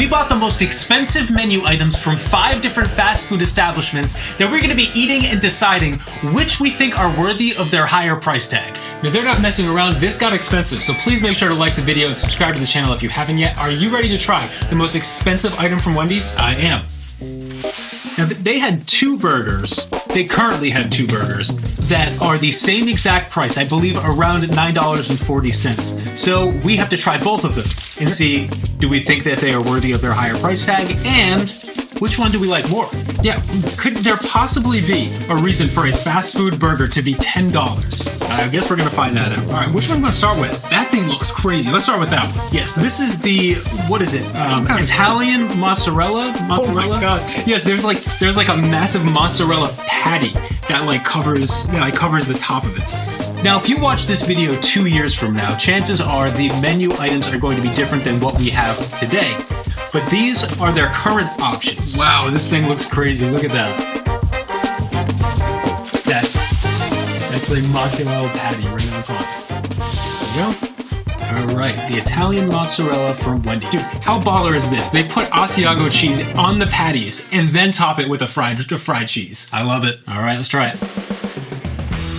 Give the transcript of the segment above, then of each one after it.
We bought the most expensive menu items from 5 different fast food establishments that we're going to be eating and deciding which we think are worthy of their higher price tag. Now, they're not messing around. This got expensive, so please make sure to like the video and subscribe to the channel if you haven't yet. Are you ready to try the most expensive item from Wendy's? I am. Now, they had 2 burgers. They currently have 2 burgers that are the same exact price, I believe around $9.40. So we have to try both of them and see, do we think that they are worthy of their higher price tag, and which one do we like more? Yeah, could there possibly be a reason for a fast food burger to be $10? I guess we're gonna find that out. All right, which one am I gonna start with? That thing looks crazy. Let's start with that one. Yes, this is the, what is it? Italian mozzarella? Oh my gosh. Yes, there's like a massive mozzarella patty that covers the top of it. Now, if you watch this video 2 years from now, chances are the menu items are going to be different than what we have today. But these are their current options. Wow, this thing looks crazy. Look at that. That's the mozzarella patty right on top. There we go. All right, the Italian mozzarella from Wendy. Dude, how baller is this? They put Asiago cheese on the patties and then top it with a fried cheese. I love it. All right, let's try it.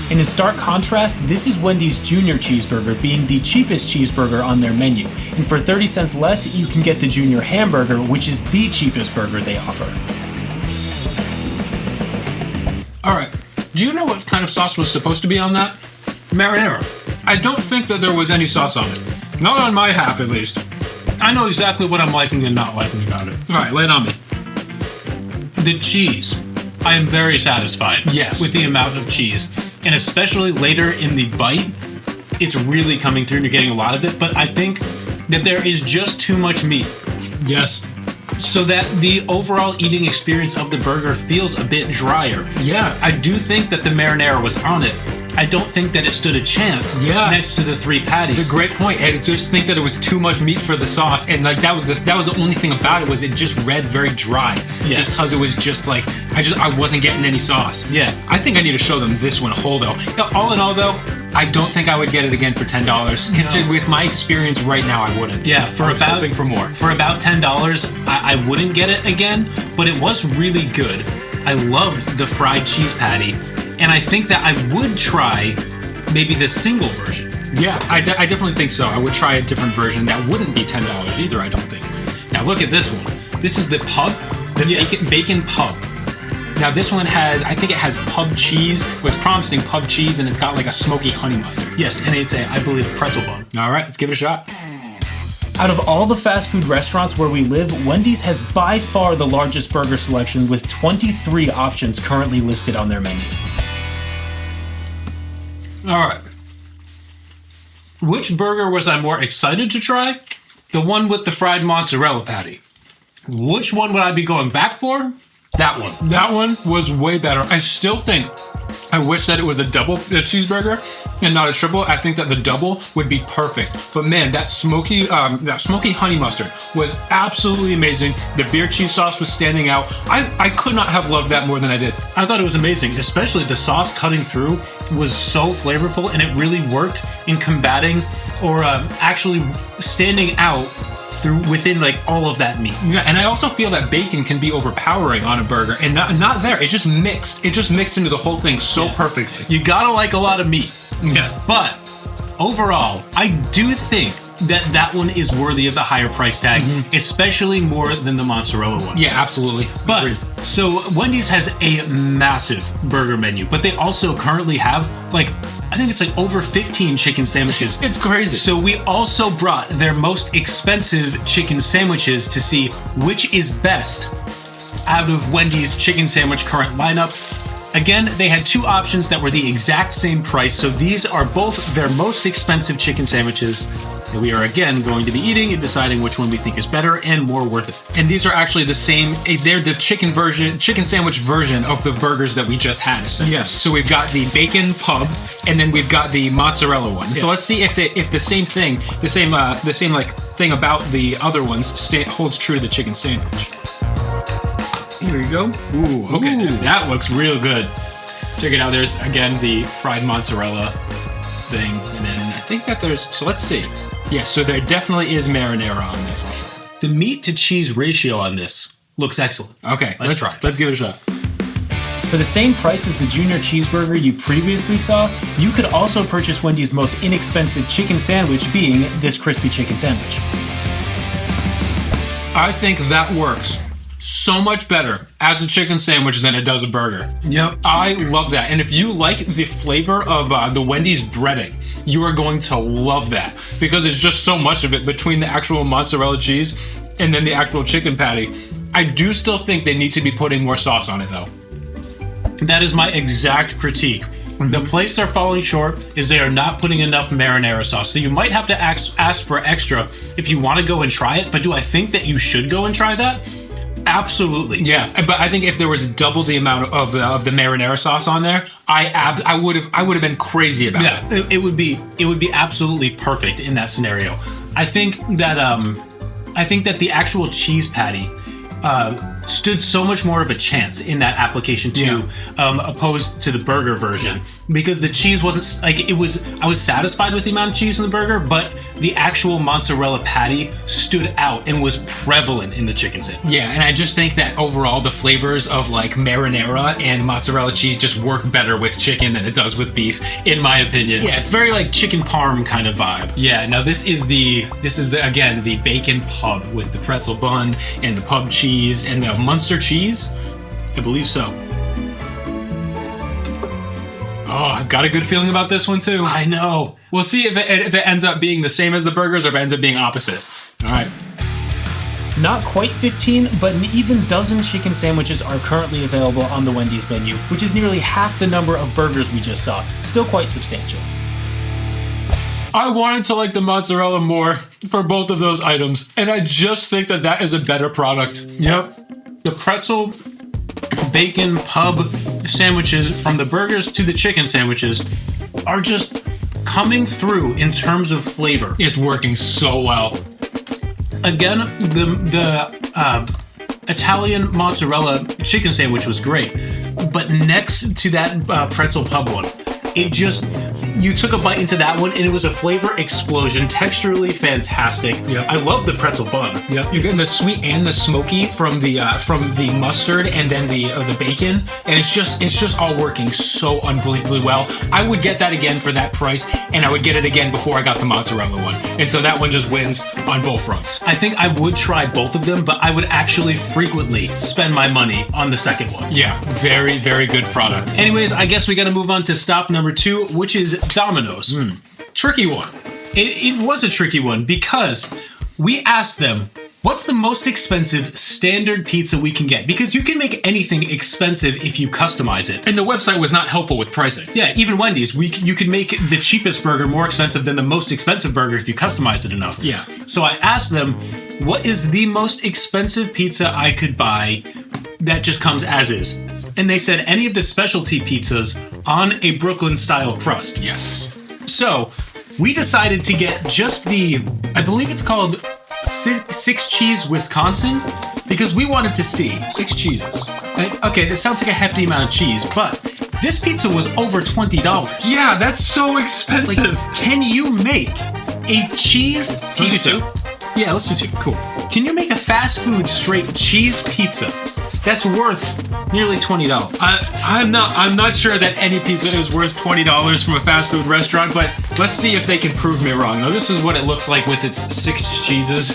In a stark contrast, this is Wendy's Junior Cheeseburger, being the cheapest cheeseburger on their menu. And for 30 cents less, you can get the Junior Hamburger, which is the cheapest burger they offer. All right, do you know what kind of sauce was supposed to be on that? Marinara. I don't think that there was any sauce on it. Not on my half, at least. I know exactly what I'm liking and not liking about it. All right, lay it on me. The cheese. I am very satisfied with the amount of cheese. And especially later in the bite, it's really coming through and you're getting a lot of it. But I think that there is just too much meat. Yes. So that the overall eating experience of the burger feels a bit drier. Yeah. I do think that the marinara was on it. I don't think that it stood a chance next to the 3 patties. It's a great point. I just think that it was too much meat for the sauce, and that was the only thing about it, was it just read very dry. Yes. Because it was just I wasn't getting any sauce. Yeah. I think I need to show them this one whole though. All in all though, I don't think I would get it again for $10. No. With my experience right now, I wouldn't. Yeah, hoping for more. For about $10, I wouldn't get it again, but it was really good. I loved the fried cheese patty. And I think that I would try maybe the single version. Yeah, I definitely think so. I would try a different version that wouldn't be $10 either, I don't think. Now look at this one. This is the pub, the bacon pub. Now this one I think it has pub cheese, with promising pub cheese, and it's got like a smoky honey mustard. Yes, and it's I believe, pretzel bun. All right, let's give it a shot. Out of all the fast food restaurants where we live, Wendy's has by far the largest burger selection, with 23 options currently listed on their menu. All right. Which burger was I more excited to try? The one with the fried mozzarella patty. Which one would I be going back for? That one. That one was way better. I still think, I wish that it was a double cheeseburger and not a triple. I think that the double would be perfect. But man, that smoky honey mustard was absolutely amazing. The beer cheese sauce was standing out. I could not have loved that more than I did. I thought it was amazing, especially the sauce cutting through was so flavorful, and it really worked in combating or actually standing out within all of that meat. Yeah, and I also feel that bacon can be overpowering on a burger, and not there. It just mixed into the whole thing so perfectly. You gotta like a lot of meat. Yeah. But overall, I do think that one is worthy of the higher price tag, especially more than the mozzarella one. Yeah, absolutely. But agreed. So Wendy's has a massive burger menu, but they also currently have I think it's over 15 chicken sandwiches. It's crazy. So we also brought their most expensive chicken sandwiches to see which is best out of Wendy's chicken sandwich current lineup. Again, they had 2 options that were the exact same price, so these are both their most expensive chicken sandwiches that we are again going to be eating and deciding which one we think is better and more worth it. And these are actually the same, they're the chicken sandwich version of the burgers that we just had, essentially. Yes. So we've got the bacon pub, and then we've got the mozzarella one. So let's see if the same thing, the same thing about the other ones holds true to the chicken sandwich. Here we go. Ooh, okay. Ooh, that looks real good. Check it out. There's, again, the fried mozzarella thing. And then I think that so let's see. Yeah, so there definitely is marinara on this. The meat to cheese ratio on this looks excellent. Okay, Let's try it. Let's give it a shot. For the same price as the Junior Cheeseburger you previously saw, you could also purchase Wendy's most inexpensive chicken sandwich, being this crispy chicken sandwich. I think that works so much better as a chicken sandwich than it does a burger. Yep. I love that. And if you like the flavor of the Wendy's breading, you are going to love that because it's just so much of it between the actual mozzarella cheese and then the actual chicken patty. I do still think they need to be putting more sauce on it though. That is my exact critique. The place they're falling short is they are not putting enough marinara sauce. So you might have to ask for extra if you want to go and try it. But do I think that you should go and try that? Absolutely. Yeah, but I think if there was double the amount of the marinara sauce on there, I would have been crazy about it. Yeah, it would be absolutely perfect in that scenario. I think that the actual cheese patty stood so much more of a chance in that application too, opposed to the burger version, because the cheese wasn't like it was. I was satisfied with the amount of cheese in the burger, but the actual mozzarella patty stood out and was prevalent in the chicken sandwich. Yeah, and I just think that overall the flavors of like marinara and mozzarella cheese just work better with chicken than it does with beef, in my opinion. Yeah, it's very like chicken parm kind of vibe. Yeah, now this is the again the bacon pub with the pretzel bun and the pub cheese and the Munster cheese. I believe so. Oh, I've got a good feeling about this one too. I know. We'll see if it ends up being the same as the burgers or if it ends up being opposite. All right. Not quite 15, but an even dozen chicken sandwiches are currently available on the Wendy's menu, which is nearly half the number of burgers we just saw. Still quite substantial. I wanted to like the mozzarella more for both of those items, and I just think that is a better product. Yep. The pretzel bacon pub sandwiches, from the burgers to the chicken sandwiches, are just coming through in terms of flavor. It's working so well. Again, the Italian mozzarella chicken sandwich was great, but next to that pretzel pub one, you took a bite into that one and it was a flavor explosion, texturally fantastic. Yep. I love the pretzel bun. Yep. You're getting the sweet and the smoky from the mustard and then the bacon, and it's just all working so unbelievably well. I would get that again for that price, and I would get it again before I got the mozzarella one. And so that one just wins on both fronts. I think I would try both of them, but I would actually frequently spend my money on the second one. Yeah, very, very good product. Anyways, I guess we got to move on to stop number 2, which is Domino's. Tricky one. It was a tricky one because we asked them, what's the most expensive standard pizza we can get? Because you can make anything expensive if you customize it. And the website was not helpful with pricing. Yeah, even Wendy's, you can make the cheapest burger more expensive than the most expensive burger if you customize it enough. Yeah. So I asked them, what is the most expensive pizza I could buy that just comes as is? And they said any of the specialty pizzas on a Brooklyn-style crust. Yes. So we decided to get just I believe it's called Six Cheese Wisconsin, because we wanted to see 6 cheeses. Okay, that sounds like a hefty amount of cheese, but this pizza was over $20. Yeah, that's so expensive. Like, can you make a cheese pizza? Yeah, let's do 2. Cool. Can you make a fast food straight cheese pizza that's worth nearly $20? I'm not sure that any pizza is worth $20 from a fast food restaurant, but let's see if they can prove me wrong. Now, this is what it looks like with its 6 cheeses.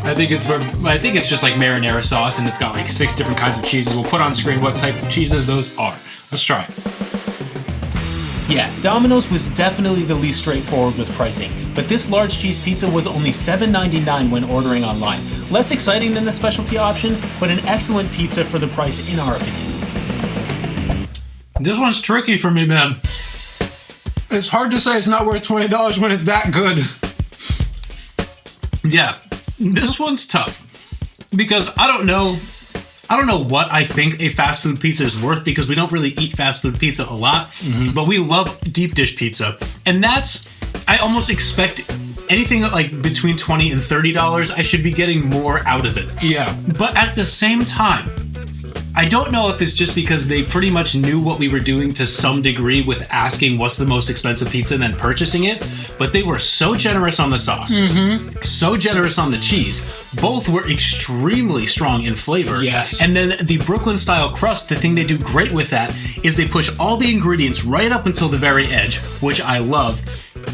I think it's just like marinara sauce, and it's got like 6 different kinds of cheeses. We'll put on screen what type of cheeses those are. Let's try it. Yeah, Domino's was definitely the least straightforward with pricing, but this large cheese pizza was only $7.99 when ordering online. Less exciting than the specialty option, but an excellent pizza for the price in our opinion. This one's tricky for me, man. It's hard to say it's not worth $20 when it's that good. Yeah, this one's tough because I don't know what I think a fast food pizza is worth, because we don't really eat fast food pizza a lot, but we love deep dish pizza. And I almost expect anything like between $20 and $30, I should be getting more out of it. Yeah. But at the same time, I don't know if it's just because they pretty much knew what we were doing to some degree with asking what's the most expensive pizza and then purchasing it, but they were so generous on the sauce, so generous on the cheese. Both were extremely strong in flavor. Yes. And then the Brooklyn style crust, the thing they do great with that is they push all the ingredients right up until the very edge, which I love.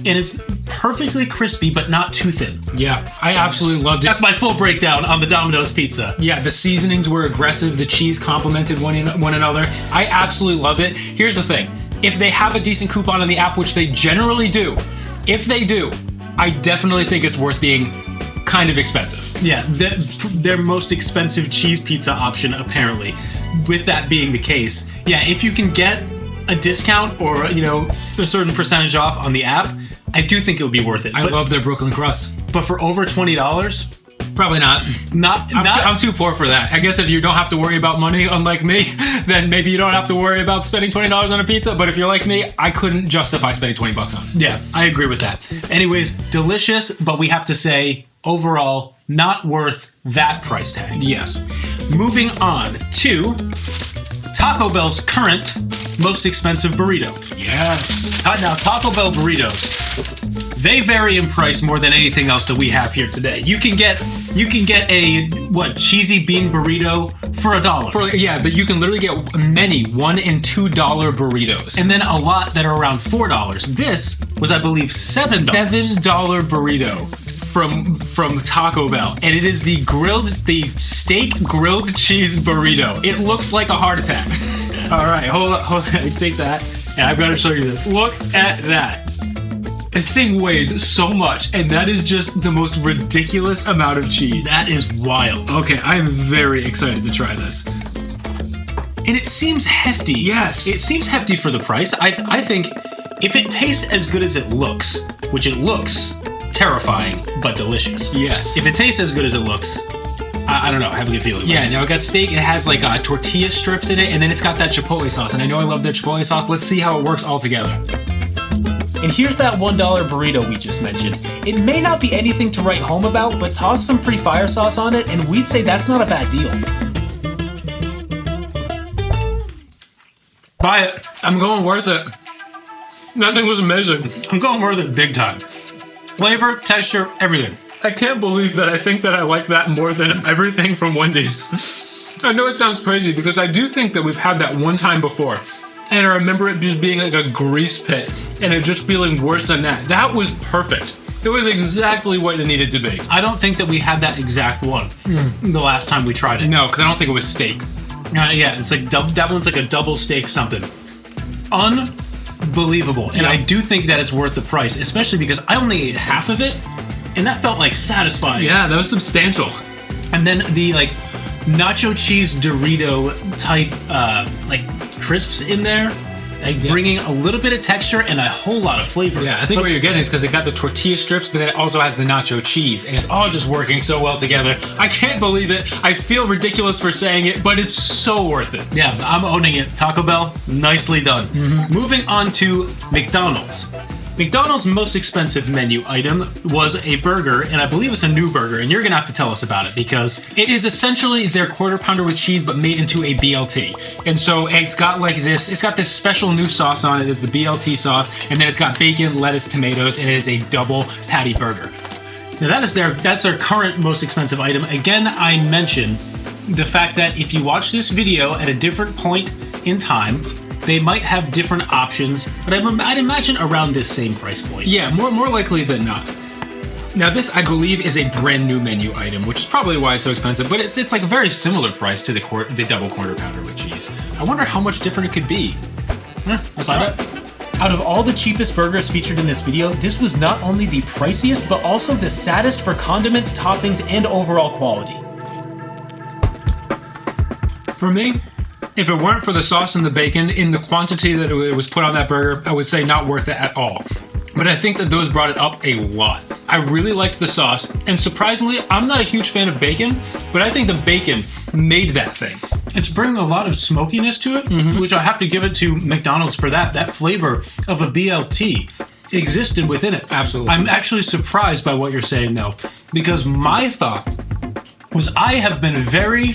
And it's perfectly crispy, but not too thin. Yeah, I absolutely loved it. That's my full breakdown on the Domino's pizza. Yeah, the seasonings were aggressive. The cheese complemented one another. I absolutely love it. Here's the thing. If they have a decent coupon on the app, which they generally do, if they do, I definitely think it's worth being kind of expensive. Yeah, their most expensive cheese pizza option, apparently. With that being the case, yeah, if you can get a discount or, a certain percentage off on the app, I do think it would be worth it. I love their Brooklyn crust. But for over $20, probably not. I'm too poor for that. I guess if you don't have to worry about money, unlike me, then maybe you don't have to worry about spending $20 on a pizza. But if you're like me, I couldn't justify spending $20 on it. Yeah, I agree with that. Anyways, delicious, but we have to say, overall, not worth that price tag. Yes. Moving on to Taco Bell's current most expensive burrito. Yes. Now, Taco Bell burritos, they vary in price more than anything else that we have here today. You can get a cheesy bean burrito for $1. But you can literally get many $1 and $2 burritos, and then a lot that are around $4. This was, I believe, $7. $7 burrito from Taco Bell, and it is the steak grilled cheese burrito. It looks like a heart attack. All right, hold on. Take that, and I've got to show you this. Look at that. The thing weighs so much, and that is just the most ridiculous amount of cheese. That is wild. Okay, I am very excited to try this. And it seems hefty. Yes. It seems hefty for the price. I think if it tastes as good as it looks, which it looks terrifying but delicious. Yes. If it tastes as good as it looks, I don't know. I have a good feeling. Yeah, now it got steak. It has like tortilla strips in it, and then it's got that chipotle sauce. And I know I love their chipotle sauce. Let's see how it works all together. And here's that $1 burrito we just mentioned. It may not be anything to write home about, but toss some free fire sauce on it, and we'd say that's not a bad deal. Buy it. I'm going worth it. That thing was amazing. I'm going worth it big time. Flavor, texture, everything. I can't believe that I think that I like that more than everything from Wendy's. I know it sounds crazy because I do think that we've had that one time before. And I remember it just being like a grease pit and it just feeling worse than that. That was perfect. It was exactly what it needed to be. I don't think that we had that exact one the last time we tried it. No, because I don't think it was steak. Yeah, it's like that one's like a double steak something. Unbelievable. And Yeah. I do think that it's worth the price, especially because I only ate half of it, and that felt like satisfying. Yeah, that was substantial. And then the like nacho cheese Dorito type crisps in there, bringing a little bit of texture and a whole lot of flavor. Yeah, I think what you're getting is because it got the tortilla strips, but then it also has the nacho cheese, and it's all just working so well together. I can't believe it. I feel ridiculous for saying it, but it's so worth it. Yeah, I'm owning it. Taco Bell, nicely done. Moving on to McDonald's. McDonald's most expensive menu item was a burger, and I believe it's a new burger, and you're gonna have to tell us about it because It is essentially their quarter pounder with cheese, but made into a BLT. And so it's got like this, it's got this special new sauce on it. It's the BLT sauce, and then it's got bacon, lettuce, tomatoes, and it is a double patty burger. now that's their current most expensive item. Again, I mention the fact that if you watch this video at a different point in time, they might have different options, but I'd imagine around this same price point. Yeah, more likely than not. Now this, I believe, is a brand new menu item, which is probably why it's so expensive, but it's like a very similar price to the double quarter pounder with cheese. I wonder how much different it could be. Let's try it. Out of all the cheapest burgers featured in this video, this was not only the priciest, but also the saddest for condiments, toppings, and overall quality. For me, if it weren't for the sauce and the bacon in the quantity that it was put on that burger, I would say not worth it at all. But I think that those brought it up a lot. I really liked the sauce, and surprisingly, I'm not a huge fan of bacon, but I think the bacon made that thing. It's bringing a lot of smokiness to it, which I have to give it to McDonald's for that. That flavor of a BLT existed within it. Absolutely. I'm actually surprised by what you're saying, though, because my thought was I have been very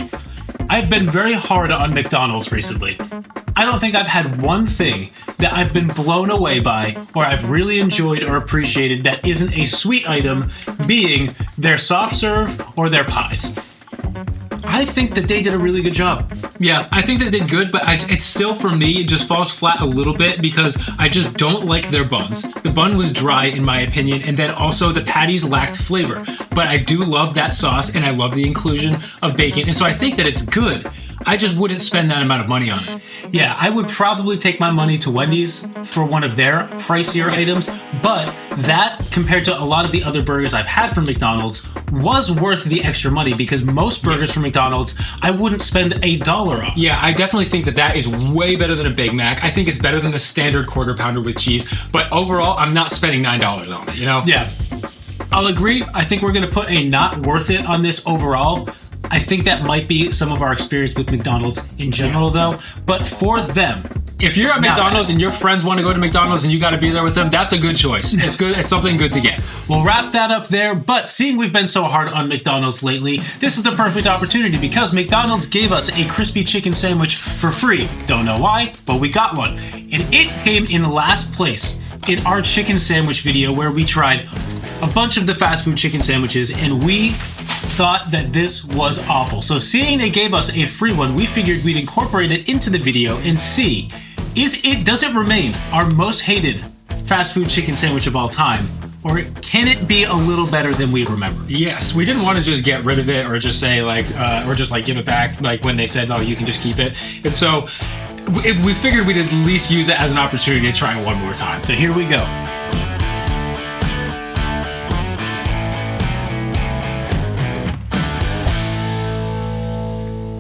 I've been very hard on McDonald's recently. I don't think I've had one thing that I've been blown away by or I've really enjoyed or appreciated that isn't a sweet item, being their soft serve or their pies. I think that they did a really good job. Yeah, I think they did good, but it's still, for me, it just falls flat a little bit because I just don't like their buns. The bun was dry, in my opinion, and then also the patties lacked flavor. But I do love that sauce, and I love the inclusion of bacon, and so I think that it's good. I just wouldn't spend that amount of money on it. Yeah, I would probably take my money to Wendy's for one of their pricier items, but that, compared to a lot of the other burgers I've had from McDonald's, was worth the extra money because most burgers from McDonald's, I wouldn't spend $1 on. Yeah, I definitely think that that is way better than a Big Mac. I think it's better than the standard quarter pounder with cheese, but overall, I'm not spending $9 on it, you know? Yeah, I'll agree. I think we're going to put a not worth it on this overall. I think that might be some of our experience with McDonald's in general, though. But for them, if you're at McDonald's and your friends want to go to McDonald's and you got to be there with them, that's a good choice. It's good. It's something good to get. We'll wrap that up there. But seeing we've been so hard on McDonald's lately, this is the perfect opportunity because McDonald's gave us a crispy chicken sandwich for free. Don't know why, but we got one. And it came in last place in our chicken sandwich video where we tried a bunch of the fast food chicken sandwiches and we thought that this was awful. So seeing they gave us a free one, we figured we'd incorporate it into the video and see, does it remain our most hated fast food chicken sandwich of all time? Or can it be a little better than we remember? Yes, we didn't want to just get rid of it or just say or just give it back when they said, oh, you can just keep it. And so we figured we'd at least use it as an opportunity to try it one more time. So here we go.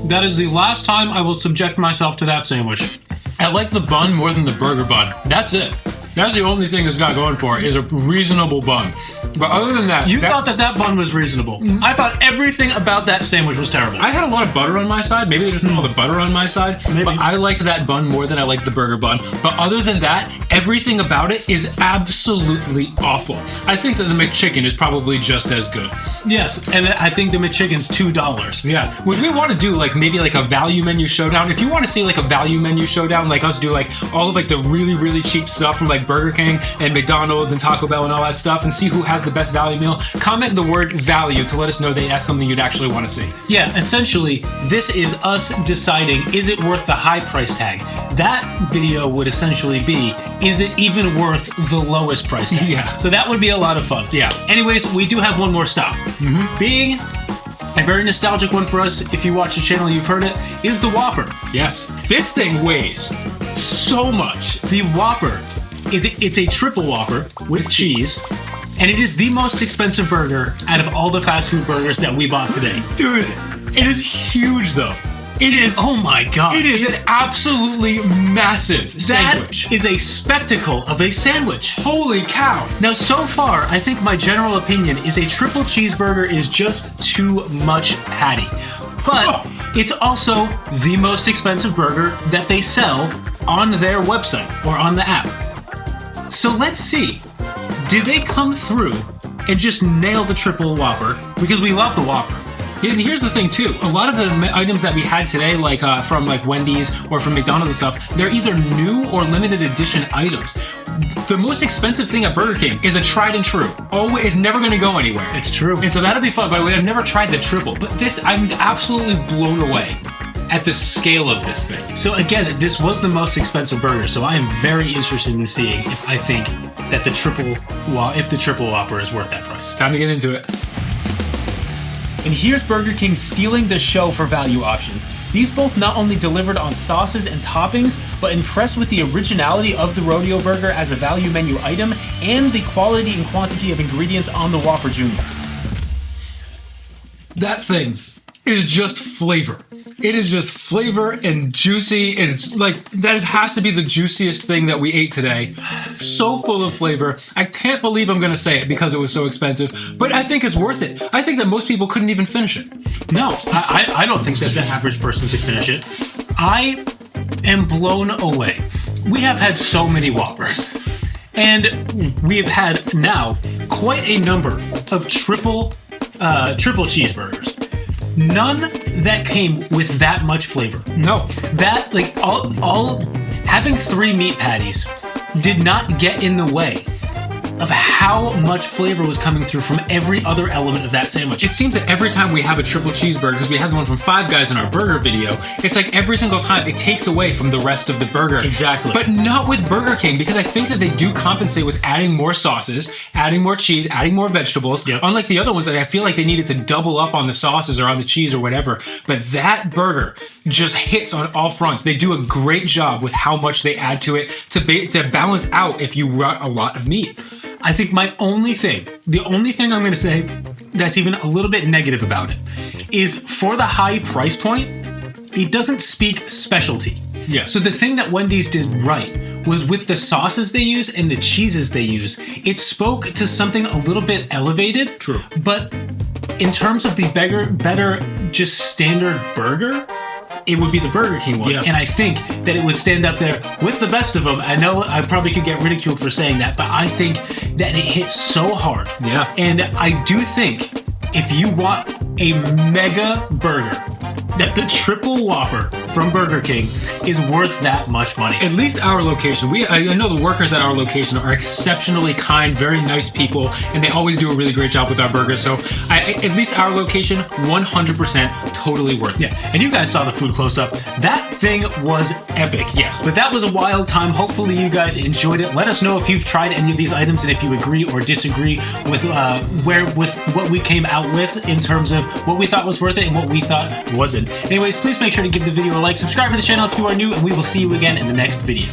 That is the last time I will subject myself to that sandwich. I like the bun more than the burger bun. That's it. That's the only thing it's got going for it, is a reasonable bun. But other than that... You thought that bun was reasonable. I thought everything about that sandwich was terrible. I had a lot of butter on my side. Maybe they just put all the butter on my side. Maybe. But I liked that bun more than I liked the burger bun. But other than that, everything about it is absolutely awful. I think that the McChicken is probably just as good. Yes, and I think the McChicken's $2. Yeah. Would we want to do maybe a value menu showdown? If you want to see a value menu showdown, us do all of the really, really cheap stuff from Burger King and McDonald's and Taco Bell and all that stuff and see who has the best value meal, comment the word value to let us know that that's something you'd actually want to see. Yeah, essentially, this is us deciding, is it worth the high price tag? That video would essentially be, is it even worth the lowest price tag? Yeah. So that would be a lot of fun. Yeah. Anyways, we do have one more stop. Being a very nostalgic one for us, if you watch the channel, you've heard it, is the Whopper. Yes. This thing weighs so much. The Whopper, it's a triple Whopper with cheese, and it is the most expensive burger out of all the fast food burgers that we bought today. Dude, it is huge though. It is. Oh my God. It is an absolutely massive sandwich. That is a spectacle of a sandwich. Holy cow. Now, so far, I think my general opinion is a triple cheeseburger is just too much patty. But it's also the most expensive burger that they sell on their website or on the app. So let's see. Did they come through and just nail the triple Whopper? Because we love the Whopper. Yeah, and here's the thing too. A lot of the items that we had today, from Wendy's or from McDonald's and stuff, they're either new or limited edition items. The most expensive thing at Burger King is a tried and true. Oh, it's never going to go anywhere. It's true. And so that'll be fun. By the way, I've never tried the triple, but I'm absolutely blown away at the scale of this thing. So again, this was the most expensive burger, so I am very interested in seeing if I think that the triple Whopper is worth that price. Time to get into it. And here's Burger King stealing the show for value options. These both not only delivered on sauces and toppings, but impressed with the originality of the Rodeo Burger as a value menu item and the quality and quantity of ingredients on the Whopper Jr. That thing is just flavor. It is just flavor and juicy. It's that has to be the juiciest thing that we ate today. So full of flavor. I can't believe I'm going to say it because it was so expensive, but I think it's worth it. I think that most people couldn't even finish it. No, I don't think that the average person could finish it. I am blown away. We have had so many Whoppers, and we have had now quite a number of triple cheeseburgers. None that came with that much flavor. No. That, like, all having 3 meat patties did not get in the way of how much flavor was coming through from every other element of that sandwich. It seems that every time we have a triple cheeseburger, because we had the one from Five Guys in our burger video, it's like every single time it takes away from the rest of the burger. Exactly. But not with Burger King, because I think that they do compensate with adding more sauces, adding more cheese, adding more vegetables. Yep. Unlike the other ones that I feel like they needed to double up on the sauces or on the cheese or whatever. But that burger just hits on all fronts. They do a great job with how much they add to it to balance out if you want a lot of meat. I think the only thing I'm going to say that's even a little bit negative about it is for the high price point, it doesn't speak specialty. Yeah. So the thing that Wendy's did right was with the sauces they use and the cheeses they use, it spoke to something a little bit elevated. True. But in terms of the better just standard burger, it would be the Burger King one. Yeah. And I think that it would stand up there with the best of them. I know I probably could get ridiculed for saying that, but I think that it hits so hard. Yeah. And I do think if you want a mega burger, that the triple Whopper from Burger King is worth that much money. At least our location. I know the workers at our location are exceptionally kind, very nice people, and they always do a really great job with our burgers. So at least our location, 100% totally worth it. Yeah, and you guys saw the food close up. That thing was epic. Yes. But that was a wild time. Hopefully you guys enjoyed it. Let us know if you've tried any of these items and if you agree or disagree with what we came out with in terms of what we thought was worth it and what we thought wasn't. Anyways, please make sure to give the video a like, subscribe to the channel if you are new, and we will see you again in the next video.